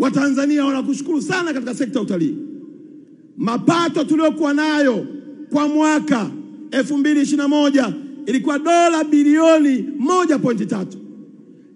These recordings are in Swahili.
Watanzania wanakushukuru sana katika sekta ya utalii. Mapato tuliokuwa nayo kwa mwaka 2021 ilikuwa dola bilioni 1.3.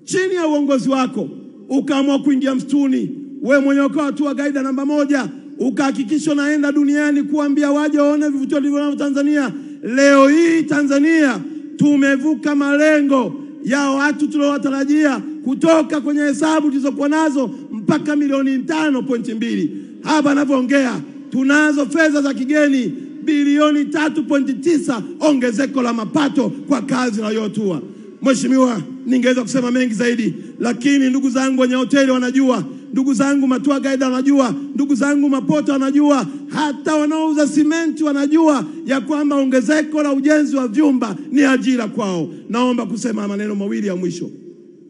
Chini ya uongozi wako ukaamua kuingia msituni, wewe mwenyewe ukawa tour guide namba 1, ukahakikisha unaenda duniani kuambia waje waone vivutio vilivyo Tanzania. Leo hii Tanzania tumevuka malengo ya watu tuliowatarajia kutoka kwenye hesabu tulizokuwa nazo mpaka milioni 5.2. Hapa ninapoongea tunazo fedha za kigeni bilioni 3.9, ongezeko la mapato kwa kazi inayotua. Mheshimiwa, ningeweza kusema mengi zaidi, lakini ndugu zangu wenye hoteli wanajua, ndugu zangu matua guide wanajua, ndugu zangu mapota wanajua, hata wanaouza simenti wanajua ya kwamba ongezeko la ujenzi wa vyumba ni ajira kwao. Naomba kusema maneno mawili ya mwisho.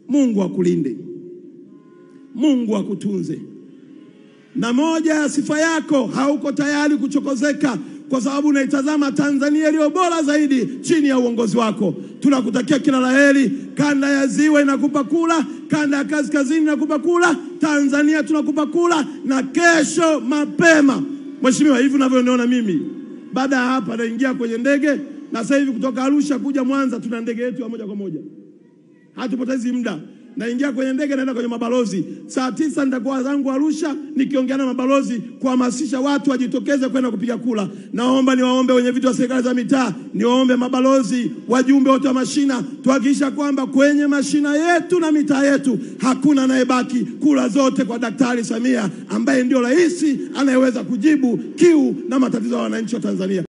Mungu akulinde, Mungu akutunze. Na moja ya sifa yako, hauko tayari kuchokozeka kwa sababu unaitazama Tanzania iliyo bora zaidi chini ya uongozi wako. Tunakutakia kila laheri. Kanda ya Ziwa inakupa kula, kanda ya Kaskazini inakupa kula, Tanzania tunakupa kula, na kesho mapema. Mheshimiwa, hivi unavyoniona mimi, baada ya hapa naingia kwenye ndege, na sasa hivi kutoka Arusha kuja Mwanza tuna ndege yetu ya moja kwa moja. Hatupotezi muda. Naingia kwenye ndege naenda kwenye mabalozi. Saa 9 nitakuwa zangu Arusha nikiongea na mabalozi kuhamasisha watu wajitokeze kwenda kupiga kula. Naomba niwaombe wenye viti wa serikali za mitaa, niwaombe mabalozi, wajumbe wote wa mashina, tuhakikisha kwamba kwenye mashina yetu na mitaa yetu hakuna anayebaki. Kula zote kwa Daktari Samia ambaye ndio rais anayeweza kujibu kiu na matatizo ya wananchi wa Tanzania.